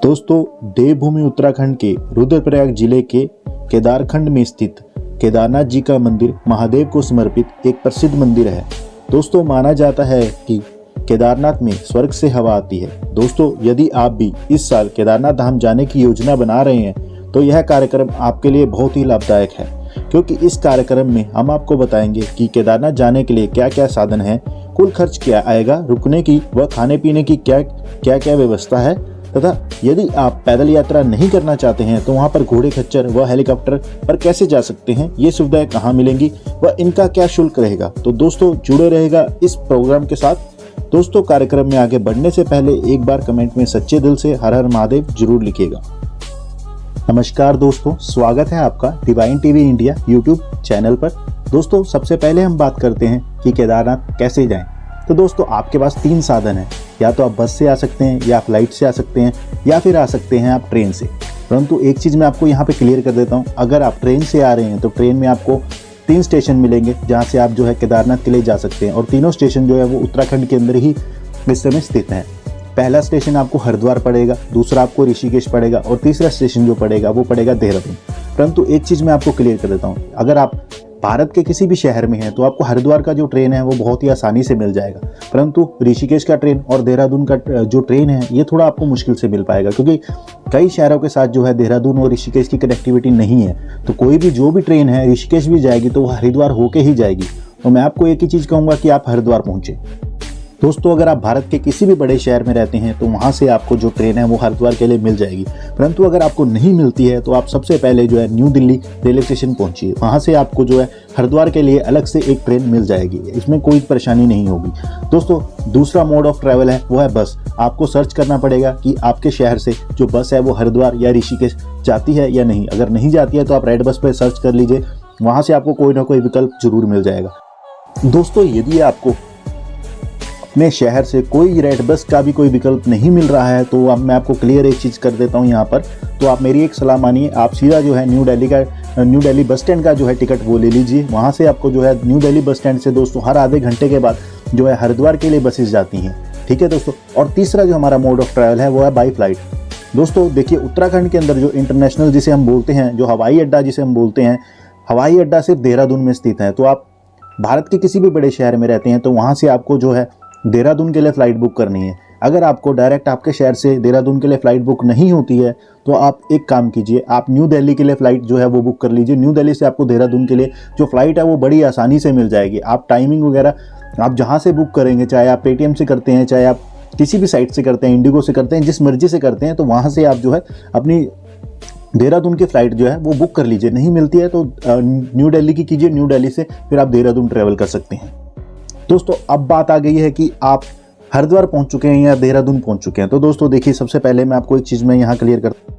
दोस्तों, देवभूमि उत्तराखंड के रुद्रप्रयाग जिले के केदारखंड में स्थित केदारनाथ जी का मंदिर महादेव को समर्पित एक प्रसिद्ध मंदिर है। दोस्तों, माना जाता है कि केदारनाथ में स्वर्ग से हवा आती है। दोस्तों, यदि आप भी इस साल केदारनाथ धाम जाने की योजना बना रहे हैं तो यह कार्यक्रम आपके लिए बहुत ही लाभदायक है, क्योंकि इस कार्यक्रम में हम आपको बताएंगे कि केदारनाथ जाने के लिए क्या क्या साधन है, कुल खर्च क्या आएगा, रुकने की व खाने पीने की क्या क्या व्यवस्था है, तथा यदि आप पैदल यात्रा नहीं करना चाहते हैं तो वहां पर घोड़े, खच्चर व हेलीकॉप्टर पर कैसे जा सकते हैं, ये सुविधाएं कहां मिलेंगी व इनका क्या शुल्क रहेगा। तो दोस्तों, जुड़े रहेगा इस प्रोग्राम के साथ। दोस्तों, कार्यक्रम में आगे बढ़ने से पहले एक बार कमेंट में सच्चे दिल से हर हर महादेव जरूर लिखिएगा। नमस्कार दोस्तों, स्वागत है आपका divine TV India YouTube channel पर। दोस्तों, सबसे पहले हम बात करते हैं कि केदारनाथ कैसे जाएं। तो दोस्तों, आपके पास 3 साधन हैं। या तो आप बस से आ सकते हैं, या फ्लाइट से आ सकते हैं, या फिर आ सकते हैं आप ट्रेन से। परंतु एक चीज़ मैं आपको यहाँ पे क्लियर कर देता हूँ, अगर आप ट्रेन से आ रहे हैं तो ट्रेन में आपको 3 स्टेशन मिलेंगे जहाँ से आप जो है केदारनाथ के लिए जा सकते हैं, और तीनों स्टेशन जो है वो उत्तराखंड के अंदर ही इस समय स्थित हैं। पहला स्टेशन आपको हरिद्वार पड़ेगा, दूसरा आपको ऋषिकेश पड़ेगा, और तीसरा स्टेशन जो पड़ेगा वो पड़ेगा देहरादून। परंतु एक चीज़ मैं आपको क्लियर कर देता हूँ, अगर आप भारत के किसी भी शहर में हैं तो आपको हरिद्वार का जो ट्रेन है वो बहुत ही आसानी से मिल जाएगा, परंतु ऋषिकेश का ट्रेन और देहरादून का जो ट्रेन है ये थोड़ा आपको मुश्किल से मिल पाएगा, क्योंकि कई शहरों के साथ जो है देहरादून और ऋषिकेश की कनेक्टिविटी नहीं है। तो कोई भी जो भी ट्रेन है ऋषिकेश भी जाएगी तो वो हरिद्वार होके ही जाएगी। तो मैं आपको एक ही चीज़ कहूँगा कि आप हरिद्वार पहुँचे। दोस्तों, अगर आप भारत के किसी भी बड़े शहर में रहते हैं तो वहाँ से आपको जो ट्रेन है वो हरिद्वार के लिए मिल जाएगी। परंतु अगर आपको नहीं मिलती है तो आप सबसे पहले जो है न्यू दिल्ली रेलवे स्टेशन पहुँचिए, वहाँ से आपको जो है हरिद्वार के लिए अलग से एक ट्रेन मिल जाएगी, इसमें कोई परेशानी नहीं होगी। दोस्तों, दूसरा मोड ऑफ ट्रैवल है वो है बस। आपको सर्च करना पड़ेगा कि आपके शहर से जो बस है वो हरिद्वार या ऋषिकेश जाती है या नहीं। अगर नहीं जाती है तो आप रेड बस पर सर्च कर लीजिए, वहाँ से आपको कोई ना कोई विकल्प जरूर मिल जाएगा। दोस्तों, यदि आपको अपने शहर से कोई रेड बस का भी कोई विकल्प नहीं मिल रहा है तो अब मैं आपको क्लियर एक चीज़ कर देता हूँ यहाँ पर। तो आप मेरी एक सलाह मानिए, आप सीधा जो है न्यू दिल्ली बस स्टैंड का जो है टिकट वो ले लीजिए। वहाँ से आपको जो है न्यू दिल्ली बस स्टैंड से दोस्तों हर आधे घंटे के बाद जो है हरिद्वार के लिए बसेस जाती हैं। ठीक है दोस्तों। और तीसरा जो हमारा मोड ऑफ ट्रैवल है वो है बाई फ्लाइट। दोस्तों देखिए, उत्तराखंड के अंदर जो इंटरनेशनल जिसे हम बोलते हैं, जो हवाई अड्डा जिसे हम बोलते हैं, हवाई अड्डा सिर्फ देहरादून में स्थित है। तो आप भारत के किसी भी बड़े शहर में रहते हैं तो वहाँ से आपको जो है देहरादून के लिए फ़्लाइट बुक करनी है। अगर आपको डायरेक्ट आपके शहर से देहरादून के लिए फ़्लाइट बुक नहीं होती है तो आप एक काम कीजिए, आप न्यू दिल्ली के लिए फ़्लाइट जो है वो बुक कर लीजिए। न्यू दिल्ली से आपको देहरादून के लिए जो फ़्लाइट है वो बड़ी आसानी से मिल जाएगी। आप टाइमिंग वगैरह आप जहाँ से बुक करेंगे, चाहे आप पेटीएम से करते हैं, चाहे आप किसी भी साइट से करते हैं, इंडिगो से करते हैं, जिस मर्जी से करते हैं, तो वहाँ से आप जो है अपनी देहरादून की फ़्लाइट जो है वो बुक कर लीजिए। नहीं मिलती है तो न्यू दिल्ली की कीजिए, न्यू दिल्ली से फिर आप देहरादून ट्रैवल कर सकते हैं। दोस्तों, अब बात आ गई है कि आप हरिद्वार पहुंच चुके हैं या देहरादून पहुंच चुके हैं। तो दोस्तों देखिए, सबसे पहले मैं आपको एक चीज़ मैं यहाँ क्लियर करता हूँ।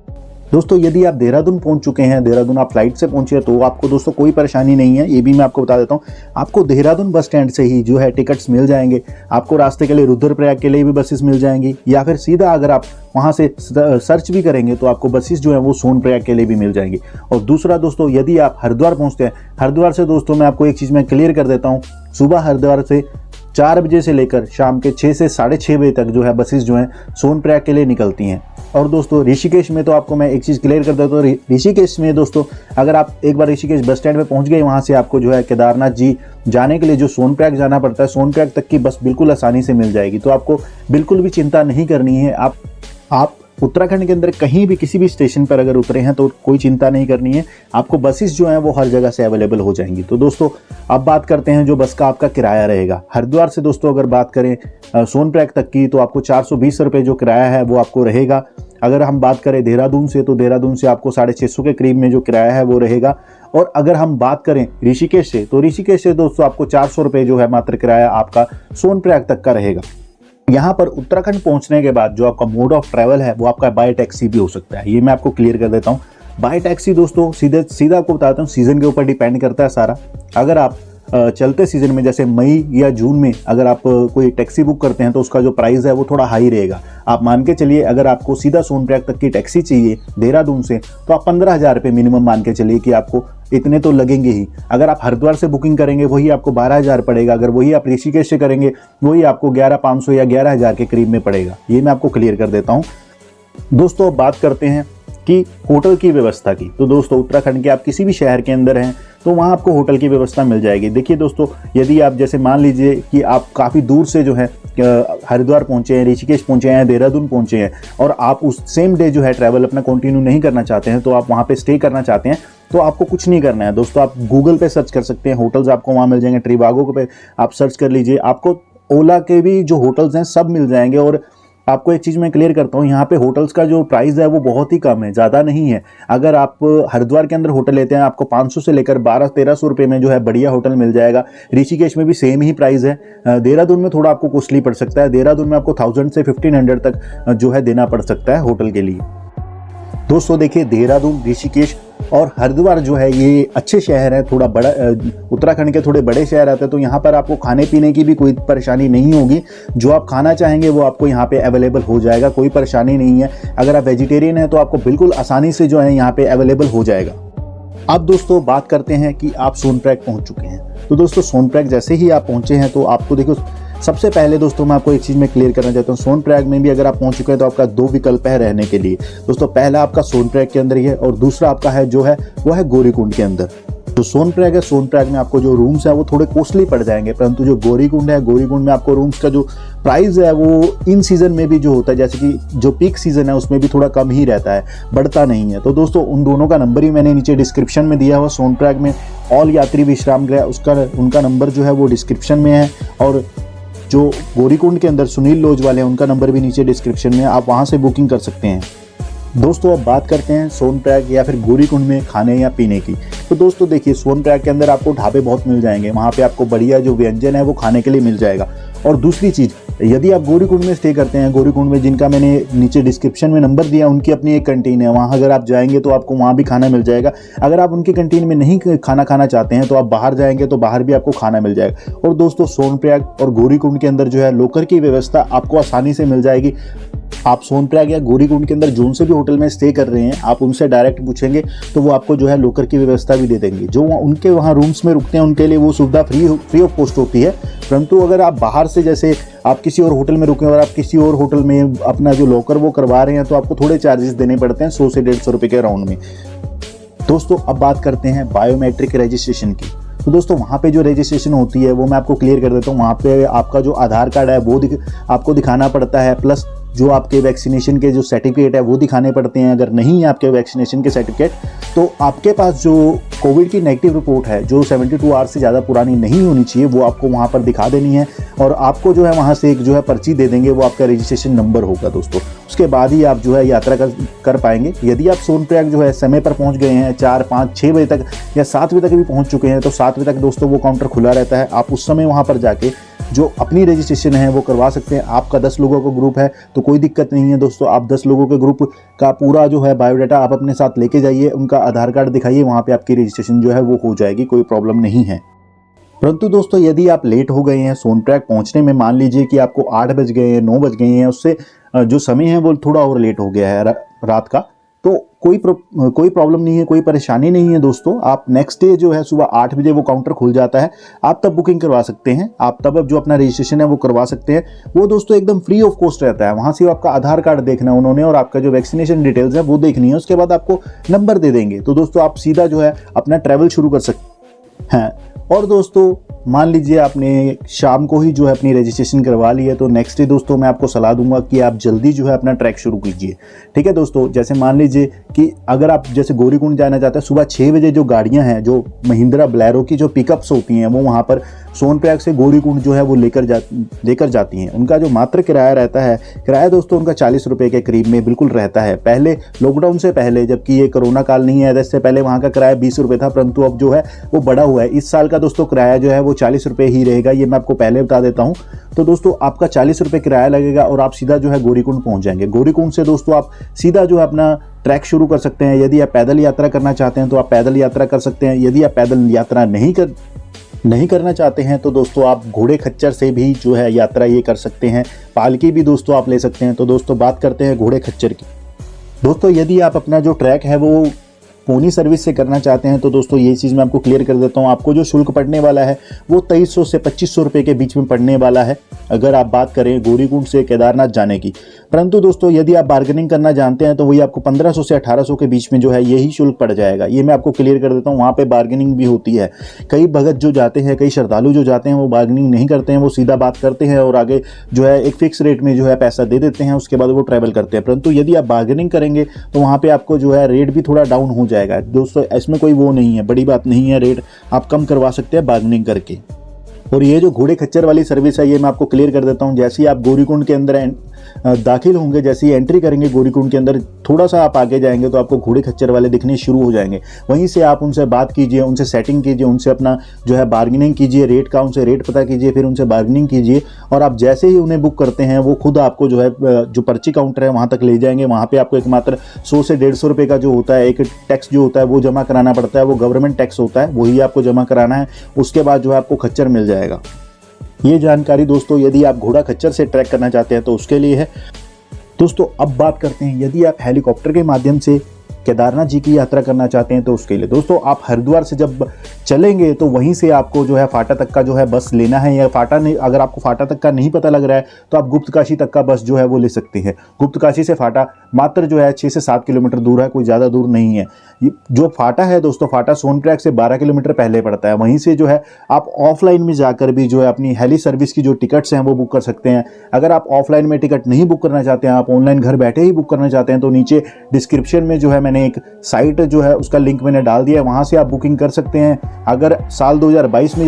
दोस्तों, यदि आप देहरादून पहुंच चुके हैं, देहरादून आप फ्लाइट से पहुंचे तो आपको दोस्तों कोई परेशानी नहीं है। ये भी मैं आपको बता देता हूँ, आपको देहरादून बस स्टैंड से ही जो है टिकट्स मिल जाएंगे। आपको रास्ते के लिए रुद्रप्रयाग के लिए भी बसेस मिल जाएंगी, या फिर सीधा अगर आप वहाँ से सर्च भी करेंगे तो आपको बसेस जो है वो सोनप्रयाग के लिए भी मिल जाएंगी। और दूसरा दोस्तों, यदि आप हरिद्वार पहुँचते हैं, हरिद्वार से दोस्तों मैं आपको एक चीज़ मैं क्लियर कर देता हूँ, सुबह हरिद्वार से 4 बजे से लेकर शाम के 6 से 6:30 बजे तक जो है बसेस जो हैं सोनप्रयाग के लिए निकलती हैं। और दोस्तों ऋषिकेश में तो आपको मैं एक चीज़ क्लियर कर देता हूँ, ऋषिकेश में दोस्तों अगर आप एक बार ऋषिकेश बस स्टैंड पे पहुँच गए, वहाँ से आपको जो है केदारनाथ जी जाने के लिए जो सोनप्रयाग जाना पड़ता है, सोनप्रयाग तक की बस बिल्कुल आसानी से मिल जाएगी। तो आपको बिल्कुल भी चिंता नहीं करनी है। आप उत्तराखंड के अंदर कहीं भी किसी भी स्टेशन पर अगर उतरे हैं तो कोई चिंता नहीं करनी है, आपको बसेस जो हैं वो हर जगह से अवेलेबल हो जाएंगी। तो दोस्तों अब बात करते हैं जो बस का आपका किराया रहेगा। हरिद्वार से दोस्तों अगर बात करें सोनप्रयाग तक की तो आपको 420 रुपये जो किराया है वो आपको रहेगा। अगर हम बात करें देहरादून से तो देहरादून से आपको 650 के करीब में जो किराया है वो रहेगा। और अगर हम बात करें ऋषिकेश से तो ऋषिकेश से दोस्तों आपको 400 रुपये जो है मात्र किराया आपका सोनप्रयाग तक का रहेगा। यहाँ पर उत्तराखंड पहुँचने के बाद जो आपका मोड ऑफ ट्रैवल है वो आपका बाय टैक्सी भी हो सकता है। ये मैं आपको क्लियर कर देता हूँ। बाय टैक्सी दोस्तों सीधा आपको बताता हूँ, सीज़न के ऊपर डिपेंड करता है सारा। अगर आप चलते सीजन में जैसे मई या जून में अगर आप कोई टैक्सी बुक करते हैं तो उसका जो प्राइस है वो थोड़ा हाई रहेगा। आप मान के चलिए अगर आपको सीधा सोनप्रयाग तक की टैक्सी चाहिए देहरादून से तो आप 15,000 रुपये मिनिमम मान के चलिए कि आपको इतने तो लगेंगे ही। अगर आप हरिद्वार से बुकिंग करेंगे वही आपको 12,000 पड़ेगा। अगर वही आप ऋषिकेश से करेंगे वही आपको 11,500 या 11,000 के करीब में पड़ेगा। ये मैं आपको क्लियर कर देता हूँ। दोस्तों अब बात करते हैं कि होटल की व्यवस्था की। तो दोस्तों उत्तराखंड के आप किसी भी शहर के अंदर हैं तो वहाँ आपको होटल की व्यवस्था मिल जाएगी। देखिए दोस्तों, यदि आप जैसे मान लीजिए कि आप काफ़ी दूर से जो है हरिद्वार पहुँचे हैं, ऋषिकेश पहुँचे हैं, देहरादून पहुँचे हैं और आप उस सेम डे जो है ट्रैवल अपना कंटिन्यू नहीं करना चाहते हैं, तो आप वहाँ पे स्टे करना चाहते हैं, तो आपको कुछ नहीं करना है दोस्तों। आप गूगल पे सर्च कर सकते हैं, होटल्स आपको वहाँ मिल जाएंगे। ट्रिवागो पे आप सर्च कर लीजिए, आपको ओला के भी जो होटल्स हैं सब मिल जाएंगे। और आपको एक चीज़ मैं क्लियर करता हूँ, यहाँ पे होटल्स का जो प्राइस है वो बहुत ही कम है, ज़्यादा नहीं है। अगर आप हरिद्वार के अंदर होटल लेते हैं आपको 500 से लेकर 1200-1300 रुपये में जो है बढ़िया होटल मिल जाएगा। ऋषिकेश में भी सेम ही प्राइस है। देहरादून में थोड़ा आपको कॉस्टली पड़ सकता है। देहरादून में आपको 1000 से 1500 तक जो है देना पड़ सकता है होटल के लिए। दोस्तों देखिए, देहरादून, ऋषिकेश और हरिद्वार जो है ये अच्छे शहर हैं, थोड़ा बड़ा उत्तराखंड के थोड़े बड़े शहर आते हैं, तो यहाँ पर आपको खाने पीने की भी कोई परेशानी नहीं होगी। जो आप खाना चाहेंगे वो आपको यहाँ पे अवेलेबल हो जाएगा, कोई परेशानी नहीं है। अगर आप वेजिटेरियन हैं तो आपको बिल्कुल आसानी से जो है यहाँ पे अवेलेबल हो जाएगा। अब दोस्तों बात करते हैं कि आप सोनप्रयाग पहुँच चुके हैं। तो दोस्तों सोनप्रयाग जैसे ही आप पहुँचे हैं तो आपको देखो, सबसे पहले दोस्तों मैं आपको एक चीज़ में क्लियर करना चाहता हूँ, सोनप्रयाग में भी अगर आप पहुंच चुके हैं तो आपका 2 विकल्प है रहने के लिए। दोस्तों पहला आपका सोनप्रयाग के अंदर ही है और दूसरा आपका है जो है वो है गौरीकुंड के अंदर। तो सोनप्रयाग है, सोनप्रयाग में आपको जो रूम्स है वो थोड़े कॉस्टली पड़ जाएंगे, परंतु जो गौरीकुंड है, गौरीकुंड में आपको रूम्स का जो प्राइस है वो इन सीजन में भी जो होता है, जैसे कि जो पीक सीजन है उसमें भी थोड़ा कम ही रहता है, बढ़ता नहीं है। तो दोस्तों उन दोनों का नंबर ही मैंने नीचे डिस्क्रिप्शन में दिया हुआ। सोनप्रयाग में ऑल यात्री विश्राम गृह उनका नंबर जो है वो डिस्क्रिप्शन में है, और जो गौरीकुंड के अंदर सुनील लॉज वाले हैं उनका नंबर भी नीचे डिस्क्रिप्शन में, आप वहां से बुकिंग कर सकते हैं। दोस्तों अब बात करते हैं सोनप्रयाग या फिर गौरीकुंड में खाने या पीने की। तो दोस्तों देखिए, सोनप्रयाग के अंदर आपको ढाबे बहुत मिल जाएंगे, वहाँ पे आपको बढ़िया जो व्यंजन है वो खाने के लिए मिल जाएगा। और दूसरी चीज़, यदि आप गौरीकुंड में स्टे करते हैं, गौरीकुंड में जिनका मैंने नीचे डिस्क्रिप्शन में नंबर दिया उनकी अपनी एक कैंटीन है, वहाँ अगर आप जाएंगे तो आपको वहाँ भी खाना मिल जाएगा। अगर आप उनकी कैंटीन में नहीं खाना खाना चाहते हैं तो आप बाहर जाएंगे तो बाहर भी आपको खाना मिल जाएगा। और दोस्तों सोनप्रयाग और गौरीकुंड के अंदर जो है लॉकर की व्यवस्था आपको आसानी से मिल जाएगी। आप सोनप्रयाग या गौरीकुंड के अंदर जोन से भी होटल में स्टे कर रहे हैं, आप उनसे डायरेक्ट पूछेंगे तो वो आपको जो है लॉकर की व्यवस्था भी दे देंगे। जो उनके वहाँ रूम्स में रुकते हैं उनके लिए वो सुविधा फ्री ऑफ कॉस्ट होती है। परंतु अगर आप बाहर से जैसे आप किसी और होटल में रुके और आप किसी और होटल में अपना जो लॉकर वो करवा रहे हैं तो आपको थोड़े चार्जेस देने पड़ते हैं, 100 से 150 रुपये के राउंड में। दोस्तों अब बात करते हैं बायोमेट्रिक रजिस्ट्रेशन की। तो दोस्तों वहाँ पे जो रजिस्ट्रेशन होती है वो मैं आपको क्लियर कर देता हूँ। वहाँ पे आपका जो आधार कार्ड है वो आपको दिखाना पड़ता है, प्लस जो आपके वैक्सीनेशन के जो सर्टिफिकेट है वो दिखाने पड़ते हैं। अगर नहीं है आपके वैक्सीनेशन के सर्टिफिकेट तो आपके पास जो कोविड की नेगेटिव रिपोर्ट है जो 72 आवर्स से ज़्यादा पुरानी नहीं होनी चाहिए वो आपको वहाँ पर दिखा देनी है, और आपको जो है वहाँ से एक जो है पर्ची दे देंगे, वो आपका रजिस्ट्रेशन नंबर होगा दोस्तों। उसके बाद ही आप जो है यात्रा कर पाएंगे। यदि आप सोनप्रयाग जो है समय पर पहुँच गए हैं, 4, 5, 6 बजे तक या 7 बजे तक भी पहुँच चुके हैं, तो 7 बजे तक दोस्तों वो काउंटर खुला रहता है। आप उस समय वहाँ पर जाके जो अपनी रजिस्ट्रेशन है वो करवा सकते हैं। आपका 10 लोगों का ग्रुप है तो कोई दिक्कत नहीं है दोस्तों, आप 10 लोगों के ग्रुप का पूरा जो है बायोडाटा आप अपने साथ लेके जाइए, उनका आधार कार्ड दिखाइए, वहाँ पे आपकी रजिस्ट्रेशन जो है वो हो जाएगी, कोई प्रॉब्लम नहीं है। परंतु दोस्तों यदि आप लेट हो गए हैं सोनप्रयाग पहुँचने में, मान लीजिए कि आपको 8 बज गए हैं, 9 बज गए हैं, उससे जो समय है वो थोड़ा और लेट हो गया है रात का, तो कोई प्रॉब्लम नहीं है, कोई परेशानी नहीं है दोस्तों। आप नेक्स्ट डे जो है सुबह 8 बजे वो काउंटर खुल जाता है, आप तब बुकिंग करवा सकते हैं। आप तब जो अपना रजिस्ट्रेशन है वो करवा सकते हैं। वो दोस्तों एकदम फ्री ऑफ कॉस्ट रहता है। वहाँ से आपका आधार कार्ड देखना है उन्होंने और आपका जो वैक्सीनेशन डिटेल्स है वो देखनी है, उसके बाद आपको नंबर दे देंगे। तो दोस्तों आप सीधा जो है अपना ट्रैवल शुरू कर सकते हैं। और दोस्तों मान लीजिए आपने शाम को ही जो है अपनी रजिस्ट्रेशन करवा ली है, तो नेक्स्ट डे दोस्तों मैं आपको सलाह दूंगा कि आप जल्दी जो है अपना ट्रैक शुरू कीजिए। ठीक है दोस्तों, जैसे मान लीजिए कि अगर आप जैसे गौरीकुंड जाना चाहते हैं, सुबह 6 बजे जो गाड़ियां हैं, जो महिंद्रा बोलेरो की जो पिकअप्स होती हैं, वो वहाँ पर सोनप्रयाग से गौरीकुंड जो है वो लेकर जाती हैं। उनका जो मात्र किराया रहता है, किराया दोस्तों उनका 40 रुपये के करीब में बिल्कुल रहता है। पहले लॉकडाउन से पहले, जबकि ये कोरोना काल नहीं है, इससे पहले वहाँ का किराया 20 रुपये था, परंतु अब जो है वो बढ़ा हुआ है। इस साल का दोस्तों किराया जो है वो 40 रुपये ही रहेगा, ये मैं आपको पहले बता देता हूँ। तो दोस्तों आपका 40 रुपये किराया लगेगा और आप सीधा जो है गौरीकुंड पहुँच जाएंगे। गौरीकुंड से दोस्तों आप सीधा जो है अपना ट्रैक शुरू कर सकते हैं। यदि आप पैदल यात्रा करना चाहते हैं तो आप पैदल यात्रा कर सकते हैं। यदि आप पैदल यात्रा नहीं नहीं करना चाहते हैं तो दोस्तों आप घोड़े खच्चर से भी जो है यात्रा ये कर सकते हैं, पालकी भी दोस्तों आप ले सकते हैं। तो दोस्तों बात करते हैं घोड़े खच्चर की। दोस्तों यदि आप अपना जो ट्रैक है वो पोनी सर्विस से करना चाहते हैं तो दोस्तों ये चीज़ मैं आपको क्लियर कर देता हूँ। आपको जो शुल्क पड़ने वाला है वो 2300 से 2500 रुपये के बीच में पड़ने वाला है, अगर आप बात करें गौरीकुंड से केदारनाथ जाने की। परंतु दोस्तों यदि आप बार्गेनिंग करना जानते हैं तो वही आपको 1500 से 1800 के बीच में जो है यही शुल्क पड़ जाएगा। ये मैं आपको क्लियर कर देता हूँ। वहाँ पे बार्गेनिंग भी होती है। कई भगत जो जाते हैं, कई श्रद्धालु जो जाते हैं वो बार्गेनिंग नहीं करते हैं, वो सीधा बात करते हैं और आगे जो है एक फिक्स रेट में जो है पैसा दे देते हैं, उसके बाद वो ट्रैवल करते हैं। परंतु यदि आप बार्गेनिंग करेंगे तो वहाँ पर आपको जो है रेट भी थोड़ा डाउन हो जाएगा। दोस्तों इसमें कोई वो नहीं है, बड़ी बात नहीं है, रेट आप कम करवा सकते हैं बार्गेनिंग करके। और ये जो घोड़े खच्चर वाली सर्विस है ये मैं आपको क्लियर कर देता हूँ। जैसे ही आप गौरीकुंड के अंदर दाखिल होंगे, जैसे ही एंट्री करेंगे गौरीकुंड के अंदर, थोड़ा सा आप आगे जाएंगे तो आपको घोड़े खच्चर वाले दिखने शुरू हो जाएंगे। वहीं से आप उनसे बात कीजिए, उनसे सेटिंग कीजिए, उनसे अपना जो है बार्गेनिंग कीजिए, रेट का उनसे रेट पता कीजिए, फिर उनसे बार्गेनिंग कीजिए। और आप जैसे ही उन्हें बुक करते हैं वो खुद आपको जो है जो पर्ची काउंटर है वहाँ तक ले जाएंगे। वहाँ पर आपको एक मात्र 100 से 150 रुपये का जो होता है एक टैक्स जो होता है वो जमा कराना पड़ता है, वो गवर्नमेंट टैक्स होता है, वही आपको जमा कराना है। उसके बाद जो है आपको खच्चर मिल जाएगा। ये जानकारी दोस्तों यदि आप घोड़ा खच्चर से ट्रैक करना चाहते हैं तो उसके लिए है। दोस्तों अब बात करते हैं यदि आप हेलीकॉप्टर के माध्यम से केदारनाथ जी की यात्रा करना चाहते हैं तो उसके लिए। दोस्तों आप हरिद्वार से जब चलेंगे तो वहीं से आपको जो है फाटा तक का जो है बस लेना है, या फाटा नहीं, अगर आपको फाटा तक का नहीं पता लग रहा है तो आप गुप्त काशी तक का बस जो है वो ले सकते हैं। गुप्त काशी से फाटा मात्र जो है 6 से 7 किलोमीटर दूर है, कोई ज़्यादा दूर नहीं है। जो फाटा है दोस्तों, फाटा सोनप्रयाग से 12 किलोमीटर पहले पड़ता है। वहीं से जो है आप ऑफलाइन में जाकर भी जो है अपनी हेली सर्विस की जो टिकट्स हैं वो बुक कर सकते हैं। अगर आप ऑफलाइन में टिकट नहीं बुक करना चाहते हैं, आप ऑनलाइन घर बैठे ही बुक करना चाहते हैं तो नीचे डिस्क्रिप्शन में जो है मैंने एक साइट जो है उसका लिंक मैंने डाल दिया है, वहाँ से आप बुकिंग कर सकते हैं। अगर साल 2022 में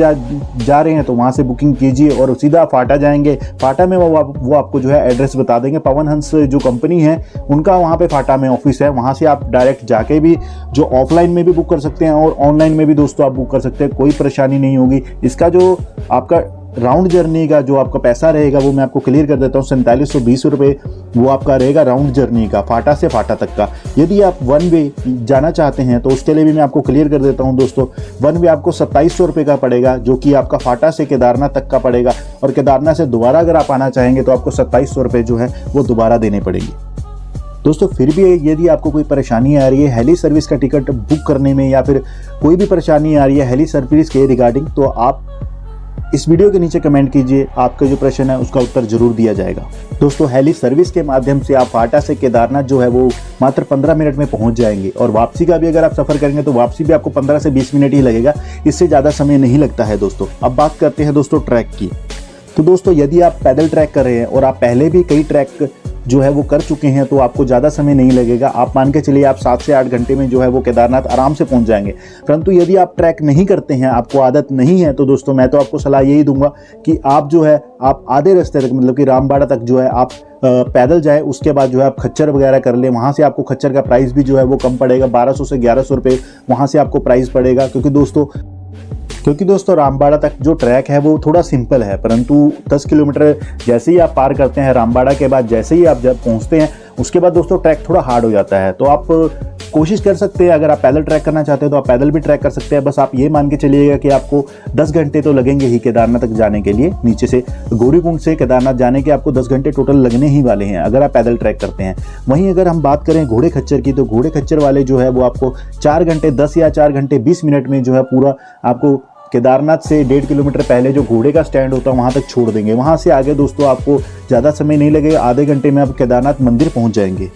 जा रहे हैं तो वहाँ से बुकिंग कीजिए और सीधा फाटा जाएंगे। फाटा में वो आपको जो है एड्रेस बता देंगे। पवन हंस जो कंपनी है उनका वहाँ पे फाटा में ऑफिस है, वहाँ से आप डायरेक्ट जाके भी जो ऑफलाइन में भी बुक कर सकते हैं और ऑनलाइन में भी दोस्तों आप बुक कर सकते हैं, कोई परेशानी नहीं होगी। इसका जो आपका राउंड जर्नी का जो आपका पैसा रहेगा वो मैं आपको क्लियर कर देता हूँ। 4720 रुपये वो आपका रहेगा राउंड जर्नी का, फाटा से फाटा तक का। यदि आप वन वे जाना चाहते हैं तो उसके लिए भी मैं आपको क्लियर कर देता हूँ दोस्तों। वन वे आपको 2700 रुपये का पड़ेगा, जो कि आपका फाटा से केदारनाथ तक का पड़ेगा। और केदारनाथ से दोबारा अगर आप आना चाहेंगे तो आपको 2700 रुपये जो है वो दोबारा देने पड़ेंगे। दोस्तों फिर भी यदि आपको कोई परेशानी आ रही है हेली सर्विस का टिकट बुक करने में, या फिर कोई भी परेशानी आ रही है हेली सर्विस के रिगार्डिंग, तो आप इस वीडियो के नीचे कमेंट कीजिए, आपका जो प्रश्न है उसका उत्तर जरूर दिया जाएगा। दोस्तों हेली सर्विस के माध्यम से आप फाटा से केदारनाथ जो है वो मात्र 15 मिनट में पहुंच जाएंगे। और वापसी का भी अगर आप सफ़र करेंगे तो वापसी भी आपको 15 से 20 मिनट ही लगेगा, इससे ज़्यादा समय नहीं लगता है दोस्तों। अब बात करते हैं दोस्तों ट्रैक की। तो दोस्तों यदि आप पैदल ट्रैक कर रहे हैं और आप पहले भी कई ट्रैक जो है वो कर चुके हैं तो आपको ज़्यादा समय नहीं लगेगा। आप मान के चलिए आप 7 से 8 घंटे में जो है वो केदारनाथ आराम से पहुंच जाएंगे। परंतु यदि आप ट्रैक नहीं करते हैं, आपको आदत नहीं है, तो दोस्तों मैं तो आपको सलाह यही दूंगा कि आप जो है आप आधे रास्ते तक, मतलब कि रामबाड़ा तक जो है आप पैदल जाए, उसके बाद जो है आप खच्चर वगैरह कर लें। वहाँ से आपको खच्चर का प्राइस भी जो है वो कम पड़ेगा, 1200 से 1100 रुपये वहाँ से आपको प्राइस पड़ेगा। क्योंकि दोस्तों रामबाड़ा तक जो ट्रैक है वो थोड़ा सिंपल है, परंतु 10 किलोमीटर जैसे ही आप पार करते हैं रामबाड़ा के बाद, जैसे ही आप जब पहुंचते हैं उसके बाद दोस्तों ट्रैक थोड़ा हार्ड हो जाता है। तो आप कोशिश कर सकते हैं, अगर आप पैदल ट्रैक करना चाहते हैं तो आप पैदल भी ट्रैक कर सकते हैं। बस आप ये मान के चलिएगा कि आपको 10 घंटे तो लगेंगे ही केदारनाथ तक जाने के लिए। नीचे से गौरीकुंड से केदारनाथ जाने के आपको 10 घंटे टोटल लगने ही वाले हैं अगर आप पैदल ट्रैक करते हैं। वहीं अगर हम बात करें घोड़े खच्चर की, तो घोड़े खच्चर वाले जो है वो आपको 4 घंटे 10 या 4 घंटे 20 मिनट में जो है पूरा आपको केदारनाथ से 1.5 किलोमीटर पहले जो घोड़े का स्टैंड होता है वहाँ तक छोड़ देंगे। वहाँ से आगे दोस्तों आपको ज़्यादा समय नहीं लगेगा, आधे घंटे में आप केदारनाथ मंदिर पहुँच जाएंगे।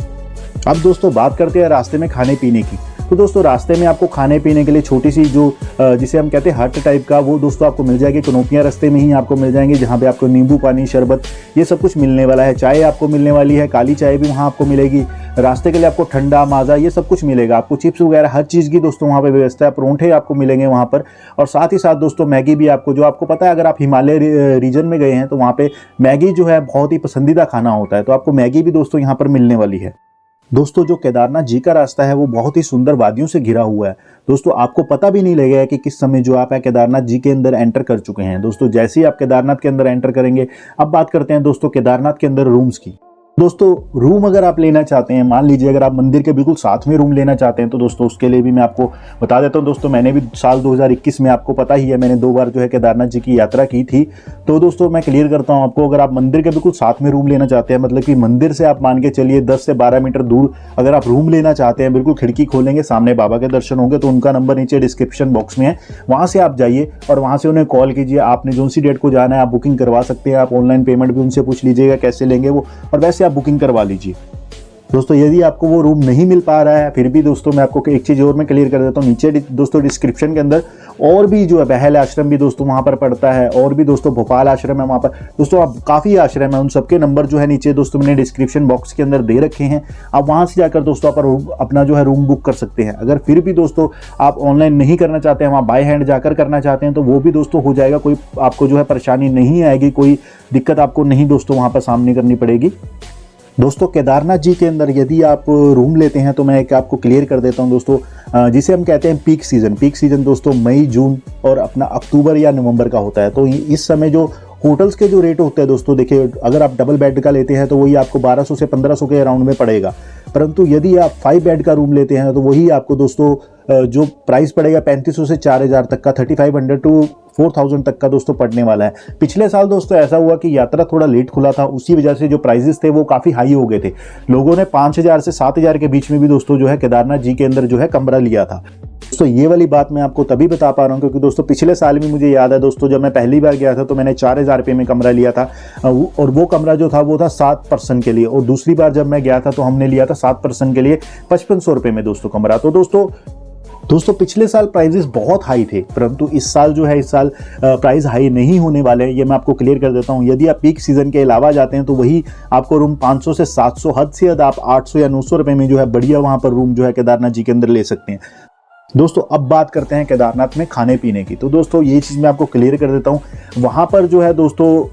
अब दोस्तों बात करते हैं रास्ते में खाने पीने की। तो दोस्तों रास्ते में आपको खाने पीने के लिए छोटी सी जो जिसे हम कहते हैं हट टाइप का, वो दोस्तों आपको मिल जाएगी। कनोपियाँ रास्ते में ही आपको मिल जाएंगी, जहाँ पे आपको नींबू पानी, शरबत, ये सब कुछ मिलने वाला है। चाय आपको मिलने वाली है, काली चाय भी वहाँ आपको मिलेगी। रास्ते के लिए आपको ठंडा, माजा, ये सब कुछ मिलेगा। आपको चिप्स वगैरह हर चीज़ की दोस्तों वहाँ पे व्यवस्था है। परोंठे आपको मिलेंगे वहाँ पर, और साथ ही साथ दोस्तों मैगी भी आपको, जो आपको पता है अगर आप हिमालय रीजन में गए हैं तो वहाँ पे मैगी जो है बहुत ही पसंदीदा खाना होता है, तो आपको मैगी भी दोस्तों यहाँ पर मिलने वाली है। दोस्तों जो केदारनाथ जी का रास्ता है वो बहुत ही सुंदर वादियों से घिरा हुआ है दोस्तों। आपको पता भी नहीं लगेगा कि किस समय जो आप है केदारनाथ जी के अंदर एंटर कर चुके हैं दोस्तों। जैसे ही आप केदारनाथ के अंदर एंटर करेंगे, अब बात करते हैं दोस्तों केदारनाथ के अंदर रूम्स की। दोस्तों रूम अगर आप लेना चाहते हैं, मान लीजिए अगर आप मंदिर के बिल्कुल साथ में रूम लेना चाहते हैं, तो दोस्तों उसके लिए भी मैं आपको बता देता हूं। दोस्तों मैंने भी साल 2021 में, आपको पता ही है, मैंने 2 बार जो है केदारनाथ जी की यात्रा की थी। तो दोस्तों मैं क्लियर करता हूं आपको, अगर आप मंदिर के बिल्कुल साथ में रूम लेना चाहते हैं, मतलब कि मंदिर से आप मान के चलिए 10 से 12 मीटर दूर अगर आप रूम लेना चाहते हैं, बिल्कुल खिड़की खोलेंगे सामने बाबा के दर्शन होंगे, तो उनका नंबर नीचे डिस्क्रिप्शन बॉक्स में है, वहाँ से आप जाइए और वहाँ से उन्हें कॉल कीजिए। आपने जो सी डेट को जाना है आप बुकिंग करवा सकते हैं। आप ऑनलाइन पेमेंट भी उनसे पूछ लीजिएगा कैसे लेंगे वो, और वैसे आप बुकिंग करवा लीजिए। दोस्तों यदि आपको वो रूम नहीं मिल पा रहा है, फिर भी दोस्तों मैं आपको एक चीज़ और मैं क्लियर कर देता हूँ, नीचे दोस्तों डिस्क्रिप्शन के अंदर और भी जो है बहल आश्रम भी दोस्तों वहाँ पर पड़ता है, और भी दोस्तों भोपाल आश्रम है वहाँ पर दोस्तों, आप काफ़ी आश्रम है, उन सबके नंबर जो है नीचे दोस्तों मैंने डिस्क्रिप्शन बॉक्स के अंदर दे रखे हैं। आप वहाँ से जाकर दोस्तों आप अपना जो है रूम बुक कर सकते हैं। अगर फिर भी दोस्तों आप ऑनलाइन नहीं करना चाहते हैं, वहाँ बाय हैंड जाकर करना चाहते हैं, तो वो भी दोस्तों हो जाएगा, कोई आपको जो है परेशानी नहीं आएगी, कोई दिक्कत आपको नहीं दोस्तों वहाँ पर सामने करनी पड़ेगी। दोस्तों केदारनाथ जी के अंदर यदि आप रूम लेते हैं, तो मैं एक आपको क्लियर कर देता हूं दोस्तों, जिसे हम कहते हैं पीक सीज़न दोस्तों मई, जून और अपना अक्टूबर या नवंबर का होता है। तो इस समय जो होटल्स के जो रेट होते हैं दोस्तों, देखिए अगर आप डबल बेड का लेते हैं तो वही आपको 1200 से 1500 के अराउंड में पड़ेगा, परंतु यदि आप 5 बेड का रूम लेते हैं तो वही आपको दोस्तों जो प्राइस पड़ेगा 3500 से 4000 तक का, 3500 टू 4000 तक का दोस्तों पड़ने वाला है। पिछले साल दोस्तों ऐसा हुआ कि यात्रा थोड़ा लेट खुला था, उसी वजह से जो प्राइसेस थे वो काफ़ी हाई हो गए थे। लोगों ने 5000 से 7000 के बीच में भी दोस्तों जो है केदारनाथ जी के अंदर जो है कमरा लिया था। दोस्तों ये वाली बात मैं आपको तभी बता पा रहा हूँ क्योंकि दोस्तों पिछले साल भी मुझे याद है दोस्तों, जब मैं पहली बार गया था तो मैंने 4000 रुपये में कमरा लिया था, और वो कमरा जो था वो था 7 पर्सन के लिए। और दूसरी बार जब मैं गया था तो हमने लिया था 7 पर्सन के लिए 5500 रुपये में दोस्तों कमरा। तो दोस्तों पिछले साल प्राइजेस बहुत हाई थे, परंतु इस साल जो है, इस साल प्राइस हाई नहीं होने वाले हैं, ये मैं आपको क्लियर कर देता हूँ। यदि आप पीक सीजन के अलावा जाते हैं तो वही आपको रूम 500 से 700, हद से हद आप 800 या 900 रुपये में जो है बढ़िया वहाँ पर रूम जो है केदारनाथ जी के अंदर ले सकते हैं। दोस्तों अब बात करते हैं केदारनाथ में खाने पीने की। तो दोस्तों ये चीज़ मैं आपको क्लियर कर देता हूँ, वहाँ पर जो है दोस्तों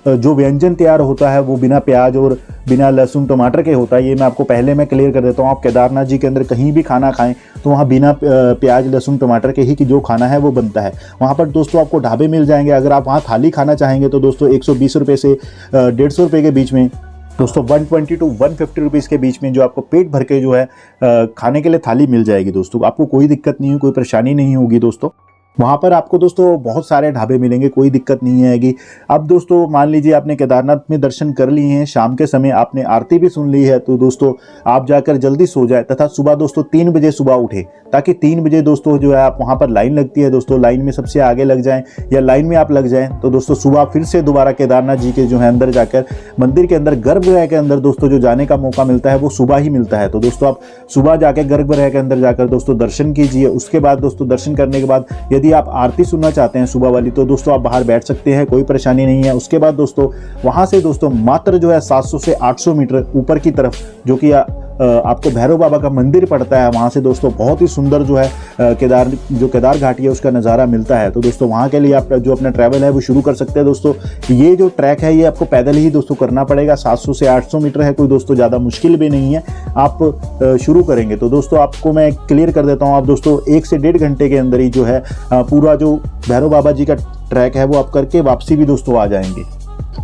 जो व्यंजन तैयार होता है वो बिना प्याज और बिना लहसुन टमाटर के होता है। ये मैं आपको पहले मैं क्लियर कर देता हूँ। आप केदारनाथ जी के अंदर कहीं भी खाना खाएं तो वहाँ बिना प्याज लहसुन टमाटर के ही कि जो खाना है वो बनता है। वहाँ पर दोस्तों आपको ढाबे मिल जाएंगे। अगर आप वहाँ थाली खाना चाहेंगे तो दोस्तों 120 रुपये से 150 रुपये के बीच में, दोस्तों 120 टू 150 रुपीज़ के बीच में जो आपको पेट भर के जो है खाने के लिए थाली मिल जाएगी। दोस्तों आपको कोई दिक्कत नहीं है, कोई परेशानी नहीं होगी। दोस्तों वहाँ पर आपको दोस्तों बहुत सारे ढाबे मिलेंगे, कोई दिक्कत नहीं आएगी। अब दोस्तों मान लीजिए आपने केदारनाथ में दर्शन कर लिए हैं, शाम के समय आपने आरती भी सुन ली है, तो दोस्तों आप जाकर जल्दी सो जाए तथा सुबह दोस्तों 3 बजे सुबह उठे, ताकि 3 बजे दोस्तों जो है आप वहाँ पर लाइन लगती है दोस्तों, लाइन में सबसे आगे लग जाएं या लाइन में आप लग जाएं, तो दोस्तों सुबह फिर से दोबारा केदारनाथ जी के जो है अंदर जाकर मंदिर के अंदर गर्भगृह के अंदर दोस्तों जो जाने का मौका मिलता है वो सुबह ही मिलता है। तो दोस्तों आप सुबह जाकर गर्भगृह के अंदर जाकर दोस्तों दर्शन कीजिए। उसके बाद दोस्तों दर्शन करने के बाद यदि आप आरती सुनना चाहते हैं सुबह वाली, तो दोस्तों आप बाहर बैठ सकते हैं, कोई परेशानी नहीं है। उसके बाद दोस्तों वहां से दोस्तों मात्र जो है 700 से 800 मीटर ऊपर की तरफ जो कि आपको भैरव बाबा का मंदिर पड़ता है, वहां से दोस्तों बहुत ही सुंदर जो है केदार घाटी है उसका नज़ारा मिलता है। तो दोस्तों वहां के लिए आप जो अपना ट्रैवल है वो शुरू कर सकते हैं। दोस्तों ये जो ट्रैक है ये आपको पैदल ही दोस्तों करना पड़ेगा, 700 से 800 मीटर है, कोई दोस्तों ज़्यादा मुश्किल भी नहीं है। आप शुरू करेंगे तो दोस्तों आपको मैं क्लियर कर देता हूँ, आप दोस्तों 1 से 1.5 घंटे के अंदर ही जो है पूरा जो भैरव बाबा जी का ट्रैक है वो आप करके वापसी भी दोस्तों आ जाएंगे।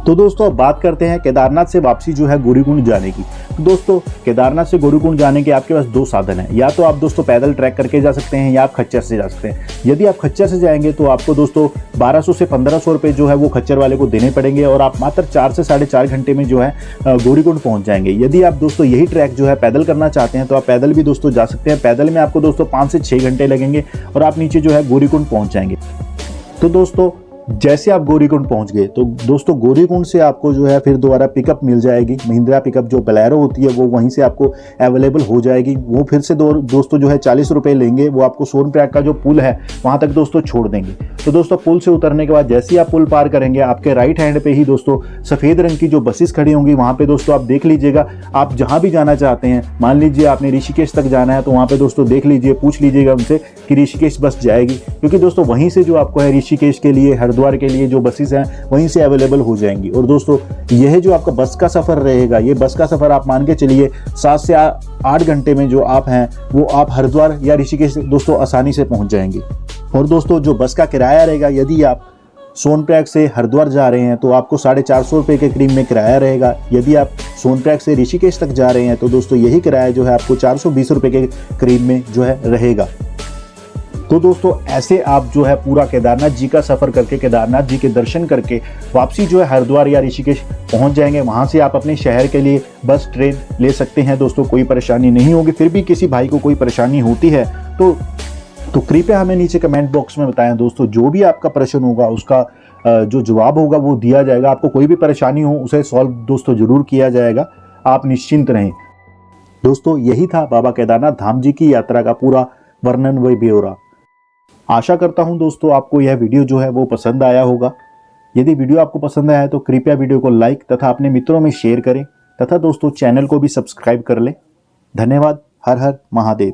तो दोस्तों अब बात करते हैं केदारनाथ से वापसी जो है गौरीकुंड जाने की। तो दोस्तों केदारनाथ से गौरीकुंड जाने के आपके पास 2 साधन हैं, या तो आप दोस्तों पैदल ट्रैक करके जा सकते हैं या आप खच्चर से जा सकते हैं। यदि आप खच्चर से जाएंगे तो आपको दोस्तों 1200 से 1500 रुपये जो है वो खच्चर वाले को देने पड़ेंगे और आप मात्र 4 से 4.5 घंटे में जो है गौरीकुंड पहुंच जाएंगे। यदि आप दोस्तों यही ट्रैक जो है पैदल करना चाहते हैं तो आप पैदल भी दोस्तों जा सकते हैं। पैदल में आपको दोस्तों 5 से 6 घंटे लगेंगे और आप नीचे जो है गौरीकुंड पहुंच जाएंगे। तो दोस्तों जैसे आप गौरीकुंड पहुंच गए तो दोस्तों गौरीकुंड से आपको जो है फिर दोबारा पिकअप मिल जाएगी, महिंद्रा पिकअप जो बोलेरो होती है वो वहीं से आपको अवेलेबल हो जाएगी। वो फिर से दोस्तों जो है 40 रुपये लेंगे, वो आपको सोनप्रयाग का जो पुल है वहाँ तक दोस्तों छोड़ देंगे। तो दोस्तों पुल से उतरने के बाद जैसे ही आप पुल पार करेंगे आपके राइट हैंड पे ही दोस्तों सफ़ेद रंग की जो बसेस खड़ी होंगी, वहाँ पे दोस्तों आप देख लीजिएगा, आप जहाँ भी जाना चाहते हैं, मान लीजिए आपने ऋषिकेश तक जाना है तो वहाँ पे दोस्तों देख लीजिए, पूछ लीजिएगा उनसे कि ऋषिकेश बस जाएगी, क्योंकि दोस्तों वहीं से जो आपको है ऋषिकेश के लिए, हरिद्वार के लिए जो बसेस हैं वहीं से अवेलेबल हो जाएंगी। और दोस्तों यह जो आपका बस का सफ़र रहेगा, ये बस का सफ़र आप मान के चलिए 7 से 8 घंटे में जो आप हैं वो आप हरिद्वार या ऋषिकेश दोस्तों आसानी से पहुंच जाएंगे। और दोस्तों जो बस का किराया रहेगा, यदि आप सोनप्रयाग से हरिद्वार जा रहे हैं तो आपको 450 रुपये के करीब में किराया रहेगा। यदि आप सोनप्रयाग से ऋषिकेश तक जा रहे हैं तो दोस्तों यही किराया जो है आपको 420 रुपये के करीब में जो है रहेगा। तो दोस्तों ऐसे आप जो है पूरा केदारनाथ जी का सफ़र करके, केदारनाथ जी के दर्शन करके वापसी जो है हरिद्वार या ऋषिकेश पहुंच जाएंगे। वहां से आप अपने शहर के लिए बस ट्रेन ले सकते हैं दोस्तों, कोई परेशानी नहीं होगी। फिर भी किसी भाई को कोई परेशानी होती है तो कृपया हमें नीचे कमेंट बॉक्स में बताएं दोस्तों। जो भी आपका प्रश्न होगा उसका जो जवाब होगा वो दिया जाएगा। आपको कोई भी परेशानी हो उसे सॉल्व दोस्तों जरूर किया जाएगा, आप निश्चिंत रहें। दोस्तों यही था बाबा केदारनाथ धाम जी की यात्रा का पूरा वर्णन व ब्यौरा। आशा करता हूं दोस्तों आपको यह वीडियो जो है वो पसंद आया होगा। यदि वीडियो आपको पसंद आया है तो कृपया वीडियो को लाइक तथा अपने मित्रों में शेयर करें तथा दोस्तों चैनल को भी सब्सक्राइब कर लें। धन्यवाद। हर हर महादेव।